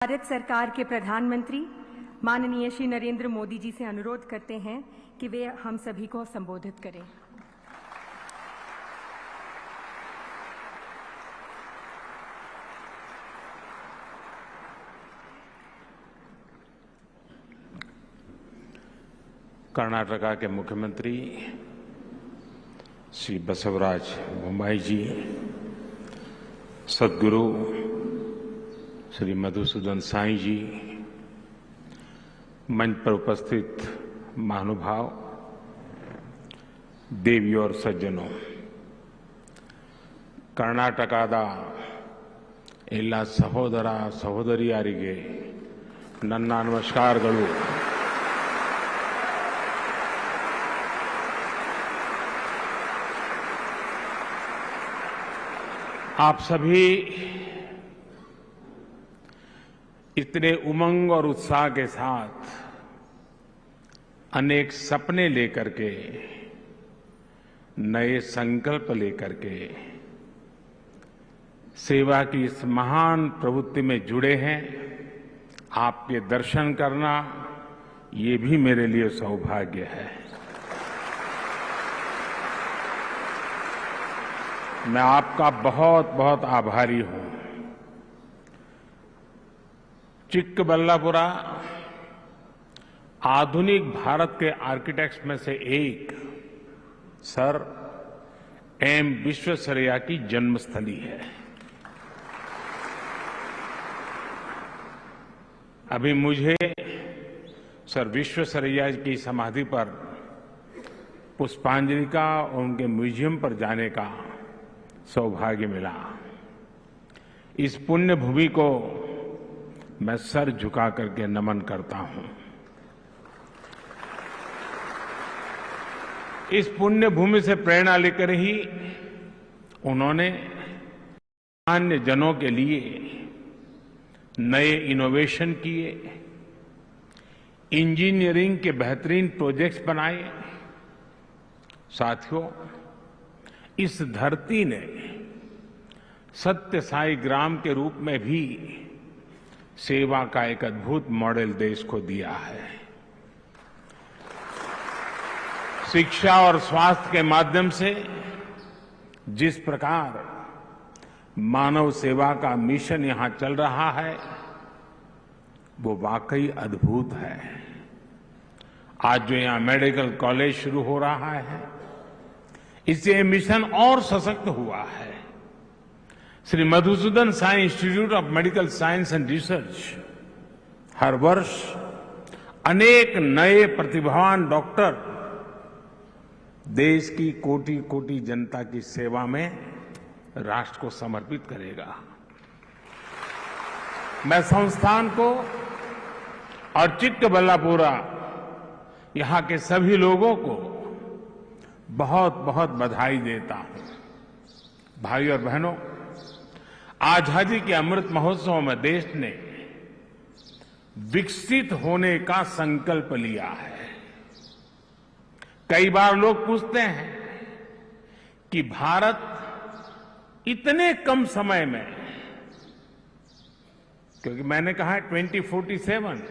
भारत सरकार के प्रधानमंत्री माननीय श्री नरेंद्र मोदी जी से अनुरोध करते हैं कि वे हम सभी को संबोधित करें। कर्नाटका के मुख्यमंत्री श्री बसवराज बोम्माई जी, सद्गुरु श्री मधुसूदन साई जी, मंच पर उपस्थित महानुभाव, देवी और सज्जनों, कर्नाटकದ ಎಲ್ಲ ಸಹೋದರ ಸಹೋದರಿಯರಿಗೆ ನನ್ನ ನಮಸ್ಕಾರಗಳು। आप सभी इतने उमंग और उत्साह के साथ अनेक सपने लेकर के, नए संकल्प लेकर के सेवा की इस महान प्रवृत्ति में जुड़े हैं। आपके दर्शन करना ये भी मेरे लिए सौभाग्य है। मैं आपका बहुत बहुत आभारी हूं। चिक्कबल्लापुरा आधुनिक भारत के आर्किटेक्ट्स में से एक सर एम विश्वेश्वरैया की जन्मस्थली है। अभी मुझे सर विश्वेश्वरैया की समाधि पर पुष्पांजलि का और उनके म्यूजियम पर जाने का सौभाग्य मिला। इस पुण्य भूमि को मैं सर झुका करके नमन करता हूं। इस पुण्य भूमि से प्रेरणा लेकर ही उन्होंने सामान्य जनों के लिए नए इनोवेशन किए, इंजीनियरिंग के बेहतरीन प्रोजेक्ट्स बनाए। साथियों, इस धरती ने सत्य साई ग्राम के रूप में भी सेवा का एक अद्भुत मॉडल देश को दिया है। शिक्षा और स्वास्थ्य के माध्यम से जिस प्रकार मानव सेवा का मिशन यहां चल रहा है, वो वाकई अद्भुत है। आज जो यहां मेडिकल कॉलेज शुरू हो रहा है, इससे ये मिशन और सशक्त हुआ है। Shri Madhusudan Sai institute of medical science and research हर वर्ष अनेक नए प्रतिभावान डॉक्टर देश की कोटि कोटि जनता की सेवा में राष्ट्र को समर्पित करेगा। मैं संस्थान को और चिक्कबल्लापुरा यहां के सभी लोगों को बहुत बहुत बधाई देता हूं। भाई और बहनों, आजादी के अमृत महोत्सव में देश ने विकसित होने का संकल्प लिया है। कई बार लोग पूछते हैं कि भारत इतने कम समय में, क्योंकि मैंने कहा है 2047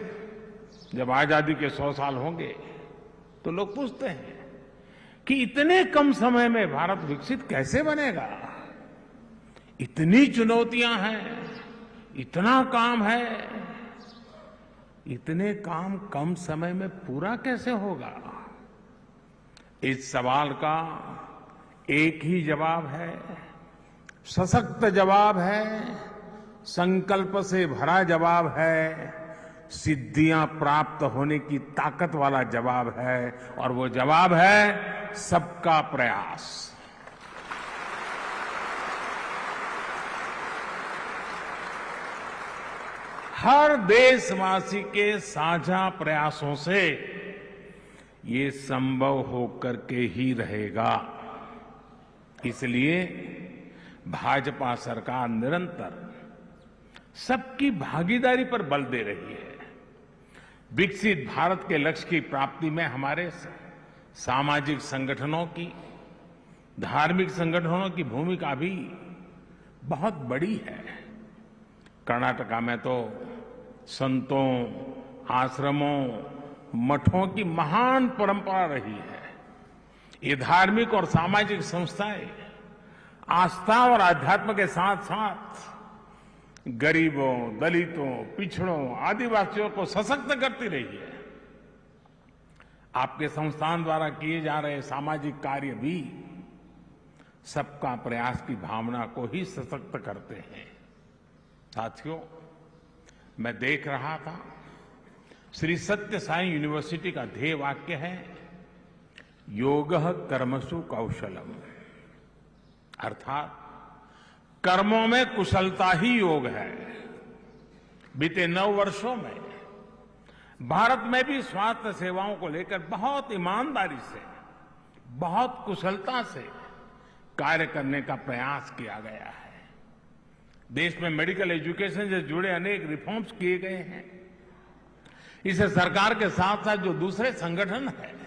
जब आजादी के 100 साल होंगे, तो लोग पूछते हैं कि इतने कम समय में भारत विकसित कैसे बनेगा। इतनी चुनौतियां हैं, इतना काम है, इतने काम कम समय में पूरा कैसे होगा। इस सवाल का एक ही जवाब है, सशक्त जवाब है, संकल्प से भरा जवाब है, सिद्धियां प्राप्त होने की ताकत वाला जवाब है, और वो जवाब है सबका प्रयास। हर देशवासी के साझा प्रयासों से ये संभव होकर के ही रहेगा। इसलिए भाजपा सरकार निरंतर सबकी भागीदारी पर बल दे रही है। विकसित भारत के लक्ष्य की प्राप्ति में हमारे सामाजिक संगठनों की, धार्मिक संगठनों की भूमिका भी बहुत बड़ी है। कर्नाटका में तो संतों, आश्रमों, मठों की महान परंपरा रही है। ये धार्मिक और सामाजिक संस्थाएं आस्था और आध्यात्म के साथ साथ गरीबों, दलितों, पिछड़ों, आदिवासियों को सशक्त करती रही है। आपके संस्थान द्वारा किए जा रहे सामाजिक कार्य भी सबका प्रयास की भावना को ही सशक्त करते हैं। साथियों, मैं देख रहा था श्री सत्य साई यूनिवर्सिटी का ध्येय वाक्य है योगः कर्मसु कौशलम, अर्थात कर्मों में कुशलता ही योग है। बीते 9 वर्षों में भारत में भी स्वास्थ्य सेवाओं को लेकर बहुत ईमानदारी से, बहुत कुशलता से कार्य करने का प्रयास किया गया है। देश में मेडिकल एजुकेशन से जुड़े अनेक रिफॉर्म्स किए गए हैं। इसे सरकार के साथ साथ जो दूसरे संगठन हैं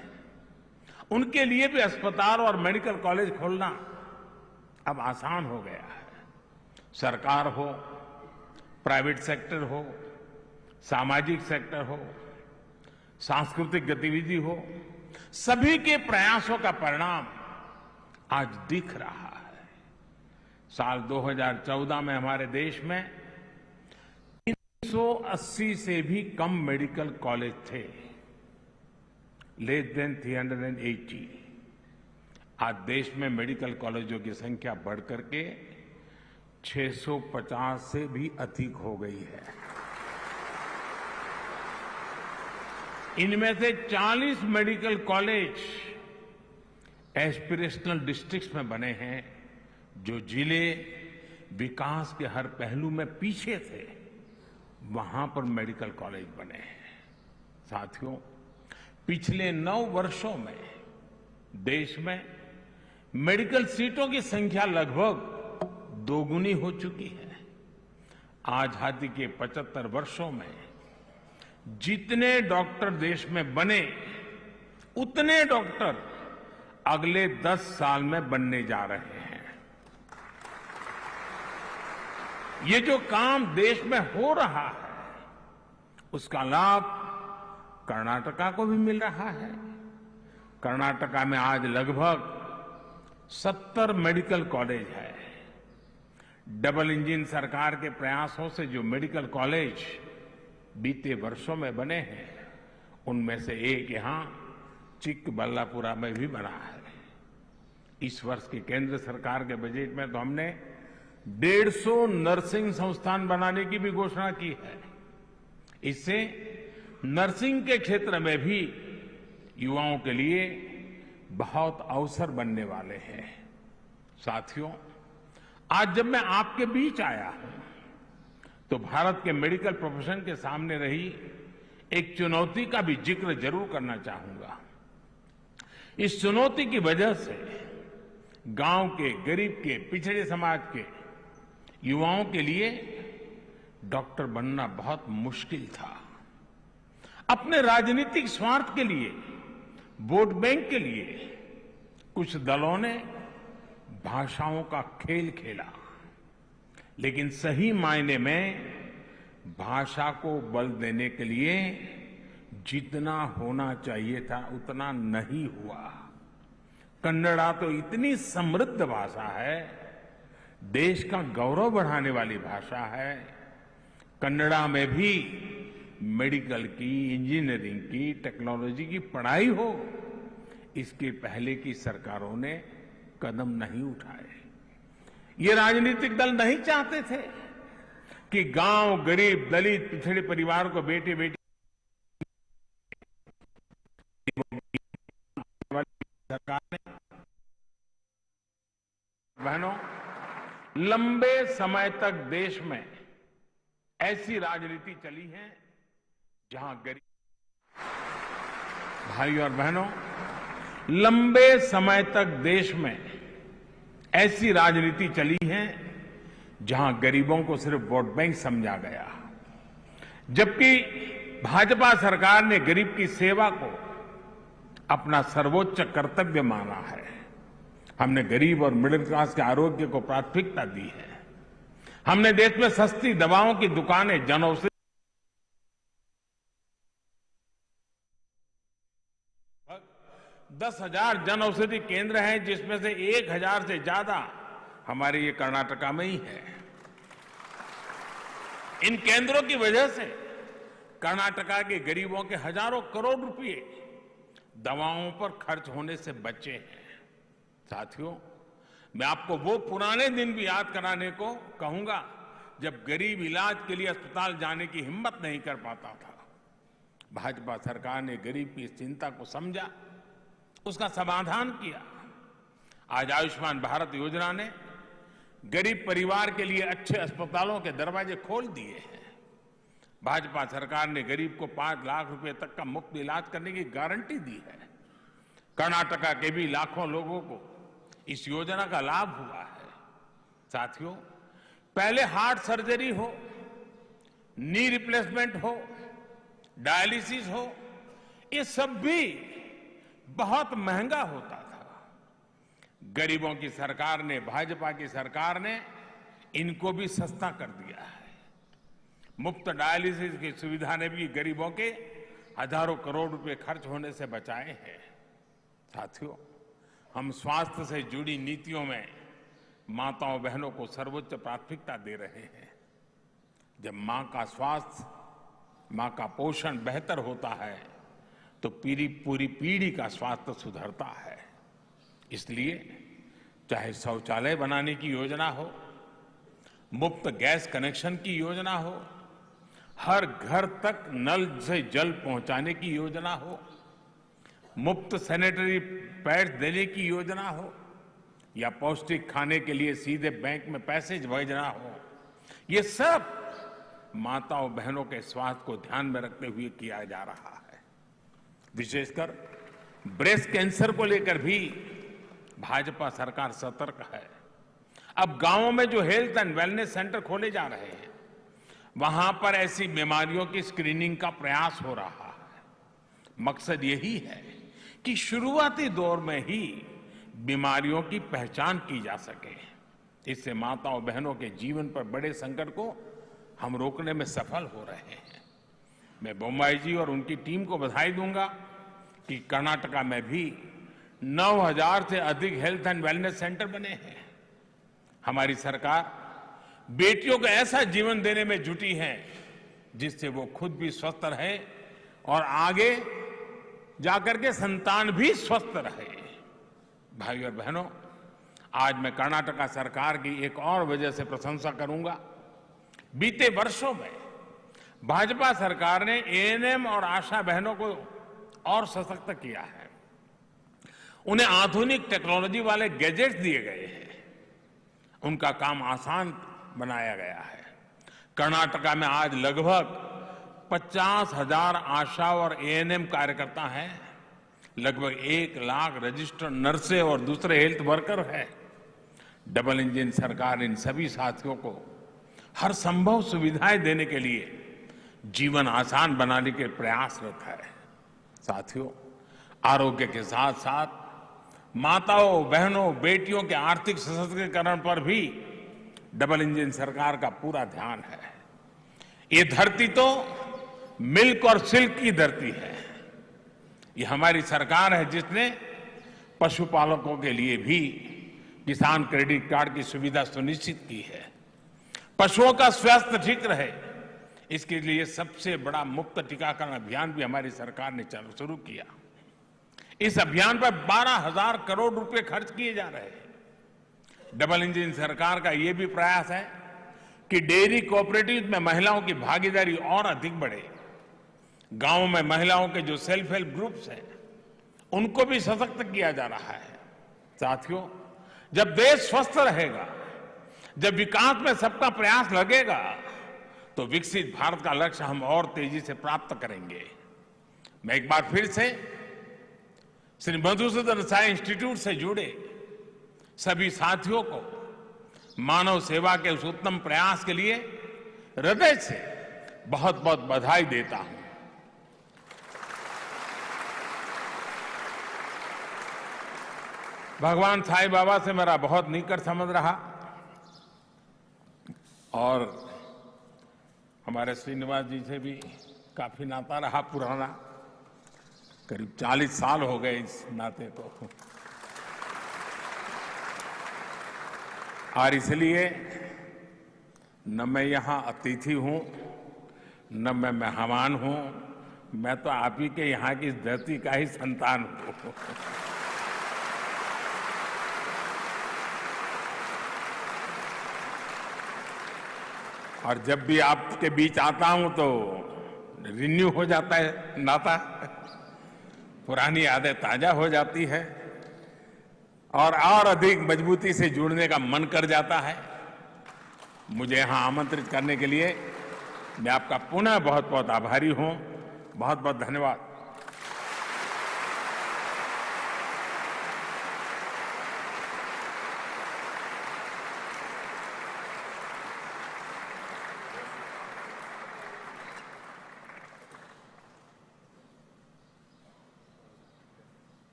उनके लिए भी अस्पताल और मेडिकल कॉलेज खोलना अब आसान हो गया है। सरकार हो, प्राइवेट सेक्टर हो, सामाजिक सेक्टर हो, सांस्कृतिक गतिविधि हो, सभी के प्रयासों का परिणाम आज दिख रहा है। साल 2014 में हमारे देश में 380 से भी कम मेडिकल कॉलेज थे, लेस देन 380। आज देश में मेडिकल कॉलेजों की संख्या बढ़कर के 650 से भी अधिक हो गई है। इनमें से 40 मेडिकल कॉलेज एस्पिरेशनल डिस्ट्रिक्ट्स में बने हैं, जो जिले विकास के हर पहलू में पीछे थे, वहां पर मेडिकल कॉलेज बने हैं। साथियों, पिछले 9 वर्षों में देश में मेडिकल सीटों की संख्या लगभग दोगुनी हो चुकी है। आजादी के 75 वर्षों में जितने डॉक्टर देश में बने, उतने डॉक्टर अगले 10 साल में बनने जा रहे हैं। ये जो काम देश में हो रहा है, उसका लाभ कर्नाटका को भी मिल रहा है। कर्नाटका में आज लगभग 70 मेडिकल कॉलेज है। डबल इंजन सरकार के प्रयासों से जो मेडिकल कॉलेज बीते वर्षों में बने हैं, उनमें से एक यहां चिकबल्लापुरा में भी बना है। इस वर्ष की केंद्र सरकार के बजट में तो हमने 150 नर्सिंग संस्थान बनाने की भी घोषणा की है। इससे नर्सिंग के क्षेत्र में भी युवाओं के लिए बहुत अवसर बनने वाले हैं। साथियों, आज जब मैं आपके बीच आया हूं तो भारत के मेडिकल प्रोफेशन के सामने रही एक चुनौती का भी जिक्र जरूर करना चाहूंगा। इस चुनौती की वजह से गांव के, गरीब के, पिछड़े समाज के युवाओं के लिए डॉक्टर बनना बहुत मुश्किल था। अपने राजनीतिक स्वार्थ के लिए, वोट बैंक के लिए कुछ दलों ने भाषाओं का खेल खेला, लेकिन सही मायने में भाषा को बल देने के लिए जितना होना चाहिए था उतना नहीं हुआ। कन्नड़ा तो इतनी समृद्ध भाषा है, देश का गौरव बढ़ाने वाली भाषा है। कन्नड़ा में भी मेडिकल की, इंजीनियरिंग की, टेक्नोलॉजी की पढ़ाई हो, इसके पहले की सरकारों ने कदम नहीं उठाए। ये राजनीतिक दल नहीं चाहते थे कि गांव, गरीब, दलित, पिछड़े परिवार को बेटे बेटी सरकार ने, बहनों, लंबे समय तक देश में ऐसी राजनीति चली है जहां गरीब, भाई और बहनों, लंबे समय तक देश में ऐसी राजनीति चली है जहां गरीबों को सिर्फ वोट बैंक समझा गया, जबकि भाजपा सरकार ने गरीब की सेवा को अपना सर्वोच्च कर्तव्य माना है। हमने गरीब और मिडिल क्लास के आरोग्य को प्राथमिकता दी है। हमने देश में सस्ती दवाओं की दुकानें, जनऔषधि 10,000 जन औषधि केंद्र हैं, जिसमें से 1,000 से ज्यादा हमारे ये कर्नाटका में ही है। इन केंद्रों की वजह से कर्नाटका के गरीबों के हजारों करोड़ रुपए दवाओं पर खर्च होने से बचे हैं। साथियों, मैं आपको वो पुराने दिन भी याद कराने को कहूंगा जब गरीब इलाज के लिए अस्पताल जाने की हिम्मत नहीं कर पाता था। भाजपा सरकार ने गरीब की इस चिंता को समझा, उसका समाधान किया। आज आयुष्मान भारत योजना ने गरीब परिवार के लिए अच्छे अस्पतालों के दरवाजे खोल दिए हैं। भाजपा सरकार ने गरीब को 5 लाख रुपए तक का मुफ्त इलाज करने की गारंटी दी है। कर्नाटका के भी लाखों लोगों को इस योजना का लाभ हुआ है। साथियों, पहले हार्ट सर्जरी हो, नी रिप्लेसमेंट हो, डायलिसिस हो, ये सब भी बहुत महंगा होता था। गरीबों की सरकार ने, भाजपा की सरकार ने इनको भी सस्ता कर दिया है। मुफ्त डायलिसिस की सुविधा ने भी गरीबों के हजारों करोड़ रुपए खर्च होने से बचाए हैं। साथियों, हम स्वास्थ्य से जुड़ी नीतियों में माताओं बहनों को सर्वोच्च प्राथमिकता दे रहे हैं। जब मां का स्वास्थ्य, मां का पोषण बेहतर होता है तो पूरी पीढ़ी का स्वास्थ्य सुधरता है। इसलिए चाहे शौचालय बनाने की योजना हो, मुफ्त गैस कनेक्शन की योजना हो, हर घर तक नल से जल पहुंचाने की योजना हो, मुफ्त सैनिटरी पैड्स देने की योजना हो, या पौष्टिक खाने के लिए सीधे बैंक में पैसे भेजना हो, ये सब माताओं बहनों के स्वास्थ्य को ध्यान में रखते हुए किया जा रहा है। विशेषकर ब्रेस्ट कैंसर को लेकर भी भाजपा सरकार सतर्क है। अब गांवों में जो हेल्थ एंड वेलनेस सेंटर खोले जा रहे हैं, वहां पर ऐसी बीमारियों की स्क्रीनिंग का प्रयास हो रहा है। मकसद यही है कि शुरुआती दौर में ही बीमारियों की पहचान की जा सके। इससे माताओं बहनों के जीवन पर बड़े संकट को हम रोकने में सफल हो रहे हैं। मैं बोम्मई जी और उनकी टीम को बधाई दूंगा कि कर्नाटका में भी 9,000 से अधिक हेल्थ एंड वेलनेस सेंटर बने हैं। हमारी सरकार बेटियों को ऐसा जीवन देने में जुटी है जिससे वो खुद भी स्वस्थ रहे और आगे जाकर के संतान भी स्वस्थ रहे। भाइयों और बहनों, आज मैं कर्नाटका सरकार की एक और वजह से प्रशंसा करूंगा। बीते वर्षों में भाजपा सरकार ने एएनएम और आशा बहनों को और सशक्त किया है। उन्हें आधुनिक टेक्नोलॉजी वाले गैजेट्स दिए गए हैं, उनका काम आसान बनाया गया है। कर्नाटका में आज लगभग 50,000 आशा और एएनएम कार्यकर्ता हैं, लगभग 1 लाख रजिस्टर्ड नर्सें और दूसरे हेल्थ वर्कर हैं। डबल इंजन सरकार इन सभी साथियों को हर संभव सुविधाएं देने के लिए जीवन आसान बनाने के प्रयासरत है। साथियों, आरोग्य के साथ साथ माताओं बहनों बेटियों के आर्थिक सशक्तिकरण पर भी डबल इंजन सरकार का पूरा ध्यान है। ये धरती तो मिल्क और सिल्क की धरती है। ये हमारी सरकार है जिसने पशुपालकों के लिए भी किसान क्रेडिट कार्ड की सुविधा सुनिश्चित की है। पशुओं का स्वास्थ्य ठीक रहे, इसके लिए सबसे बड़ा मुफ्त टीकाकरण अभियान भी हमारी सरकार ने शुरू किया। इस अभियान पर 12,000 करोड़ रुपए खर्च किए जा रहे हैं। डबल इंजन सरकार का यह भी प्रयास है कि डेयरी कोऑपरेटिव में महिलाओं की भागीदारी और अधिक बढ़े। गांवों में महिलाओं के जो सेल्फ हेल्प ग्रुप्स हैं, उनको भी सशक्त किया जा रहा है। साथियों, जब देश स्वस्थ रहेगा, जब विकास में सबका प्रयास लगेगा, तो विकसित भारत का लक्ष्य हम और तेजी से प्राप्त करेंगे। मैं एक बार फिर से श्री मधुसूदन साई इंस्टीट्यूट से जुड़े सभी साथियों को मानव सेवा के उस उत्तम प्रयास के लिए हृदय से बहुत बहुत बधाई देता हूं। भगवान साईं बाबा से मेरा बहुत निकट संबंध रहा और हमारे श्रीनिवास जी से भी काफी नाता रहा पुराना। करीब 40 साल हो गए इस नाते को, और इसलिए न मैं यहाँ अतिथि हूं, न मैं मेहमान हूं, मैं तो आप ही के यहाँ की इस धरती का ही संतान हूं। और जब भी आपके बीच आता हूं तो रिन्यू हो जाता है नाता, पुरानी यादें ताजा हो जाती है और अधिक मजबूती से जुड़ने का मन कर जाता है। मुझे यहां आमंत्रित करने के लिए मैं आपका पुनः बहुत बहुत आभारी हूं। बहुत बहुत धन्यवाद।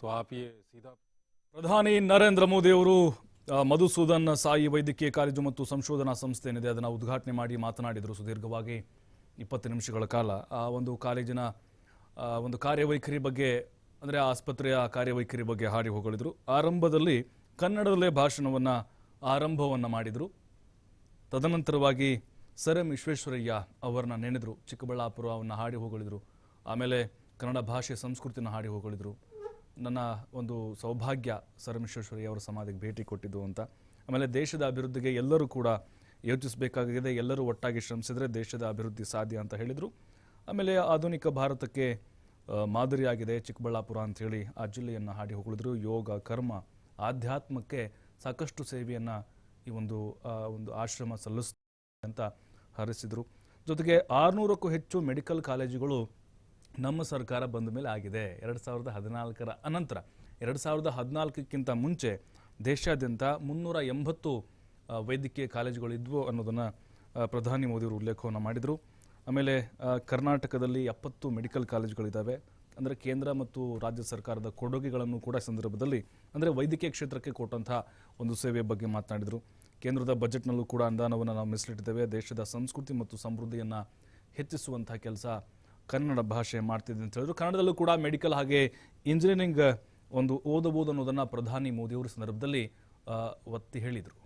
तो आप ये सीधा ಪ್ರಧಾನಿ ನರೇಂದ್ರ ಮೋದಿ ಅವರು ಮಧುಸೂದನ್ ಸಾಯಿ ವೈದ್ಯಕೀಯ ಕಾಲೇಜು ಮತ್ತು ಸಂಶೋಧನಾ ಸಂಸ್ಥೆ ಏನಿದೆ ಅದನ್ನು ಉದ್ಘಾಟನೆ ಮಾಡಿ ಮಾತನಾಡಿದರು ಸುದೀರ್ಘವಾಗಿ 20 ನಿಮಿಷಗಳ ಕಾಲ. ಆ ಒಂದು ಕಾಲೇಜಿನ ಒಂದು ಕಾರ್ಯವೈಖರಿ ಬಗ್ಗೆ, ಅಂದರೆ ಆಸ್ಪತ್ರೆಯ ಕಾರ್ಯವೈಖರಿ ಬಗ್ಗೆ ಹಾಡಿ ಹೊಗಳಿದ್ರು. ಆರಂಭದಲ್ಲಿ ಕನ್ನಡದಲ್ಲೇ ಭಾಷಣವನ್ನು ಆರಂಭವನ್ನು ಮಾಡಿದರು. ತದನಂತರವಾಗಿ ಸರ್ ಎಂ ವಿಶ್ವೇಶ್ವರಯ್ಯ ಅವರನ್ನ ನೆನೆದರು, ಚಿಕ್ಕಬಳ್ಳಾಪುರವನ್ನು ಹಾಡಿ ಹೊಗಳಿದ್ರು. ಆಮೇಲೆ ಕನ್ನಡ ಭಾಷೆ ಸಂಸ್ಕೃತಿನ ಹಾಡಿ ಹೊಗಳಿದ್ರು. ನನ್ನ ಒಂದು ಸೌಭಾಗ್ಯ ಸರ್ ಎಂ ವಿಶ್ವೇಶ್ವರಯ್ಯ ಅವರ ಸಮಾಧಿಗೆ ಭೇಟಿ ಕೊಟ್ಟಿದ್ದು ಅಂತ. ಆಮೇಲೆ ದೇಶದ ಅಭಿವೃದ್ಧಿಗೆ ಎಲ್ಲರೂ ಕೂಡ ಯೋಚಿಸಬೇಕಾಗಿದೆ, ಎಲ್ಲರೂ ಒಟ್ಟಾಗಿ ಶ್ರಮಿಸಿದರೆ ದೇಶದ ಅಭಿವೃದ್ಧಿ ಸಾಧ್ಯ ಅಂತ ಹೇಳಿದರು. ಆಮೇಲೆ ಆಧುನಿಕ ಭಾರತಕ್ಕೆ ಮಾದರಿಯಾಗಿದೆ ಚಿಕ್ಕಬಳ್ಳಾಪುರ ಅಂಥೇಳಿ ಆ ಜಿಲ್ಲೆಯನ್ನು ಹಾಡಿ ಹೊಗಳಿದ್ರು. ಯೋಗ, ಕರ್ಮ, ಆಧ್ಯಾತ್ಮಕ್ಕೆ ಸಾಕಷ್ಟು ಸೇವೆಯನ್ನು ಈ ಒಂದು ಆಶ್ರಮ ಸಲ್ಲಿಸುತ್ತೆ ಅಂತ ಹರಿಸಿದರು. ಜೊತೆಗೆ 600ಕ್ಕೂ ಹೆಚ್ಚು ಮೆಡಿಕಲ್ ಕಾಲೇಜುಗಳು ನಮ್ಮ ಸರ್ಕಾರ ಬಂದ ಮೇಲೆ ಆಗಿದೆ. 2014ರ ಅನಂತರ 2014ಕ್ಕಿಂತ ಮುಂಚೆ ದೇಶಾದ್ಯಂತ 380 ವೈದ್ಯಕೀಯ ಕಾಲೇಜುಗಳು ಇದ್ವು ಅನ್ನೋದನ್ನು ಪ್ರಧಾನಿ ಮೋದಿಯವರು ಉಲ್ಲೇಖವನ್ನು ಮಾಡಿದರು. ಆಮೇಲೆ ಕರ್ನಾಟಕದಲ್ಲಿ 70 ಮೆಡಿಕಲ್ ಕಾಲೇಜುಗಳಿದ್ದಾವೆ. ಅಂದರೆ ಕೇಂದ್ರ ಮತ್ತು ರಾಜ್ಯ ಸರ್ಕಾರದ ಕೊಡುಗೆಗಳನ್ನು ಕೂಡ ಸಂದರ್ಭದಲ್ಲಿ, ಅಂದರೆ ವೈದ್ಯಕೀಯ ಕ್ಷೇತ್ರಕ್ಕೆ ಕೊಟ್ಟಂತಹ ಒಂದು ಸೇವೆಯ ಬಗ್ಗೆ ಮಾತನಾಡಿದರು. ಕೇಂದ್ರದ ಬಜೆಟ್ನಲ್ಲೂ ಕೂಡ ಅನುದಾನವನ್ನು ನಾವು ಮೀಸಲಿಟ್ಟಿದ್ದೇವೆ. ದೇಶದ ಸಂಸ್ಕೃತಿ ಮತ್ತು ಸಮೃದ್ಧಿಯನ್ನು ಹೆಚ್ಚಿಸುವಂಥ ಕೆಲಸ ಕನ್ನಡ ಭಾಷೆ ಮಾಡ್ತಿದೆ ಅಂತ ಹೇಳಿದ್ರು. ಕನ್ನಡದಲ್ಲೂ ಕೂಡ ಮೆಡಿಕಲ್ ಹಾಗೆ ಇಂಜಿನಿಯರಿಂಗ್ ಒಂದು ಓದಬಹುದು ಅನ್ನೋದನ್ನು ಪ್ರಧಾನಿ ಮೋದಿಯವರು ಸಂದರ್ಭದಲ್ಲಿ ಒತ್ತಿ ಹೇಳಿದರು.